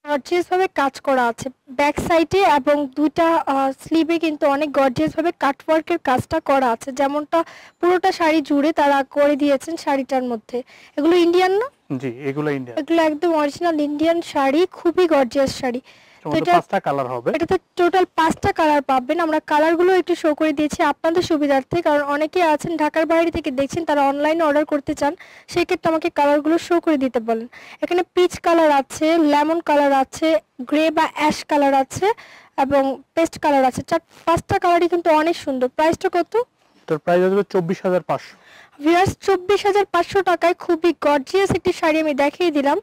Gorgeous ভাবে কাজ করা আছে ব্যাক সাইডে এবং দুইটা স্লিভে কিন্তু অনেক গর্জিয়াস ভাবে কাটওয়ার্কের কাজটা করা আছে, যেমনটা পুরোটা শাড়ি জুড়ে তারা করে দিয়েছেন শাড়িটার মধ্যে। এগুলো ইন্ডিয়ান না? জি, এগুলো ইন্ডিয়ান। এগুলো একদম অরিজিনাল ইন্ডিয়ান শাড়ি, খুবই গর্জিয়াস শাড়ি। তো এটা 5টা কালার হবে। এটাতে টোটাল 5টা কালার পাবেন। আমরা কালারগুলো একটু শো করে দিয়েছি আপনাদের সুবিধার্থে, কারণ অনেকেই আছেন ঢাকার বাইরে থেকে দেখছেন, তারা অনলাইনে অর্ডার করতে চান, সেই ক্ষেত্রে আমাকে কালারগুলো শো করে দিতে বলেন। এখানে পিচ কালার আছে, লেমন কালার আছে, গ্রে বা অ্যাশ কালার আছে এবং পেস্ট কালার আছে। 5টা কালারই কিন্তু অনেক সুন্দর। প্রাইসটা কত? এটার প্রাইস আসবে 24,500। ভিউয়ার্স 24,500 টাকায় খুবই গর্জিয়াস একটি শাড়ি আমি দেখিয়ে দিলাম।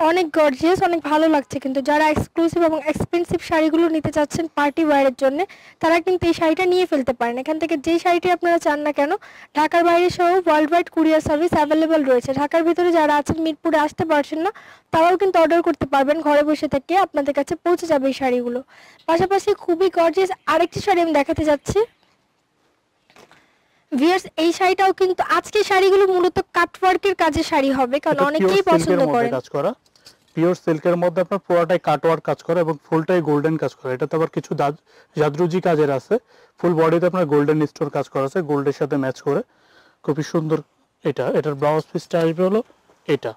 অনেক গর্জিয়াস, অনেক ভালো লাগছে। কিন্তু যারা এক্সক্লুসিভ এবং এক্সপেন্সিভ শাড়িগুলো নিতে চাচ্ছেন পার্টি ওয়্যারের জন্য, তারা কিন্তু এই শাড়িটা নিয়ে ফেলতে পারেন। এখান থেকে যেই শাড়িটি আপনারা চান না কেন, ঢাকার বাইরে সহ world wide courier service available রয়েছে। ঢাকার ভিতরে যারা আছেন মিরপুরে আসতে পারছেন না, তারাও কিন্তু অর্ডার করতে পারবেন, ঘরে বসে থেকে আপনাদের কাছে পৌঁছে যাবে এই শাড়িগুলো। পাশাপাশি খুবই গর্জিয়াস আরেকটি শাড়ি আমি দেখাতে যাচ্ছি। ভিউয়ার্স এই শাড়িটাও কিন্তু, আজকে শাড়িগুলো মূলত কাটওয়ার্কের কাজে শাড়ি হবে, কারণ অনেকেই পছন্দ করেন। কাজ করা পিওর সিল্কের মধ্যে আপনার পুরোটাই কাটওয়ার্ক কাজ করা এবং ফুলটাই গোল্ডেন কাজ করা। এটাতে আবার কিছু জাদরুজি কাজের আছে। ফুল বডিতে আপনার গোল্ডেন স্টোন কাজ করা আছে গোল্ডের সাথে ম্যাচ করে, খুবই সুন্দর। এটার ব্লাউজ পিসটা আসবে হলো এটা।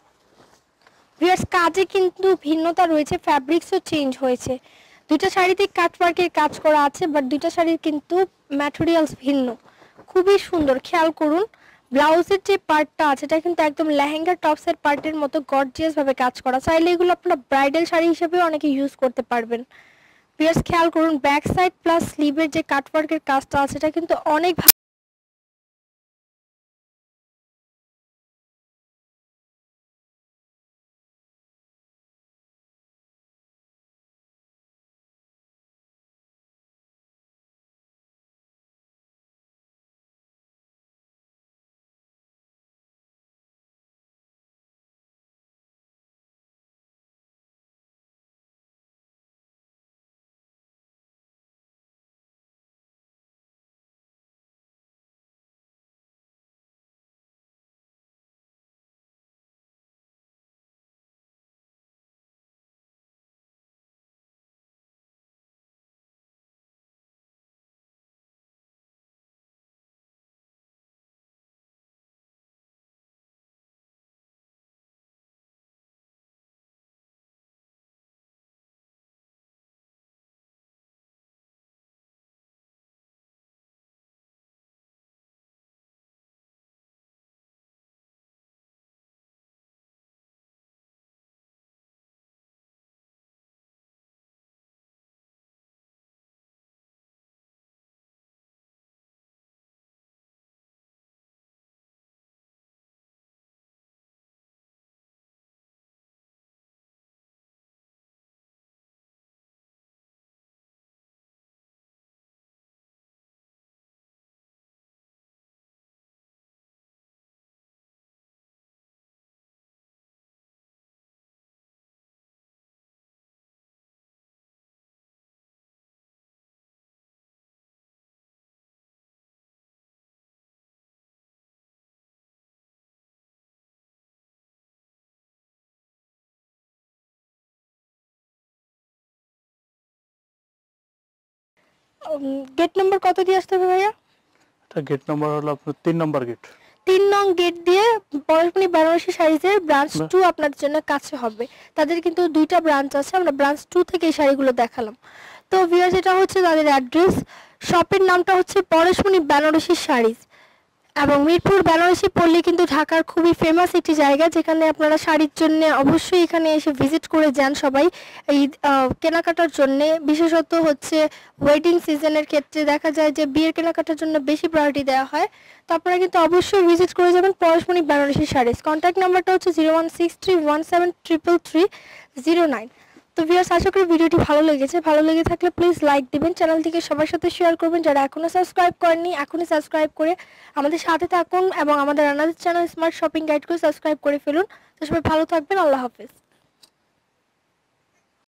ভিউয়ার্স কাজে কিন্তু ভিন্নতা রয়েছে, ফ্যাব্রিক্সও চেঞ্জ হয়েছে। দুইটা শাড়িতে কাটওয়ার্কের কাজ করা আছে, বাট দুইটা শাড়ির কিন্তু ম্যাটেরিয়ালস ভিন্ন। খুবই সুন্দর, খেয়াল করুন। ব্লাউজের যে পার্টটা আছে এটা কিন্তু একদম লেহেঙ্গা টপসের পার্টের মতো গর্জিয়াস ভাবে কাজ করা। চাইলে এগুলো আপনারা ব্রাইডাল শাড়ি হিসেবে অনেকে ইউজ করতে পারবেন। ভিউয়ার্স খেয়াল করুন, ব্যাক সাইড প্লাস স্লিভের যে কাটওয়ার্কের কাজটা আছে এটা কিন্তু অনেক গেট নাম্বার কত দিয়ে আসতে হবে ভাইয়া? এটা গেট নাম্বার হলো আপনার 3 নম্বর গেট। 3 নং গেট দিয়ে পরশমণি বেনারসি শাড়িজের ব্রাঞ্চ 2 আপনাদের জন্য কাছে হবে। তাদের কিন্তু দুইটা ব্রাঞ্চ আছে, আমরা ব্রাঞ্চ 2 থেকে এই শাড়িগুলো দেখালাম। তো ভিউয়ার্স এটা হচ্ছে তাদের অ্যাড্রেস। শপের নামটা হচ্ছে পরশমণি বেনারসি শাড়িজ, এবং মিরপুর বেনারসি পল্লী কিন্তু ঢাকার খুবই ফেমাস একটি জায়গা, যেখানে আপনারা শাড়ির জন্য অবশ্যই এখানে এসে ভিজিট করে যান সবাই এই কেনাকাটার জন্য। বিশেষত হচ্ছে ওয়েডিং সিজনের ক্ষেত্রে দেখা যায় যে বিয়ের কেনাকাটার জন্য বেশি প্রায়োরিটি দেওয়া হয়। তো আপনারা কিন্তু অবশ্যই ভিজিট করে যাবেন পরশমণি বেনারসি শাড়িজ। কন্ট্যাক্ট নাম্বারটা হচ্ছে 01631733309। তো ভিউয়ার্স আশা করি ভিডিওটি ভালো লেগেছে। ভালো লেগে থাকলে প্লিজ লাইক দিবেন, চ্যানেলটিকে সবার সাথে শেয়ার করবেন। যারা এখনো সাবস্ক্রাইব করেননি এখনই সাবস্ক্রাইব করে আমাদের সাথে থাকুন, এবং আমাদের আনাদার চ্যানেল স্মার্ট শপিং গাইডকেও সাবস্ক্রাইব করে ফেলুন। তো সবাই ভালো থাকবেন, আল্লাহ হাফেজ।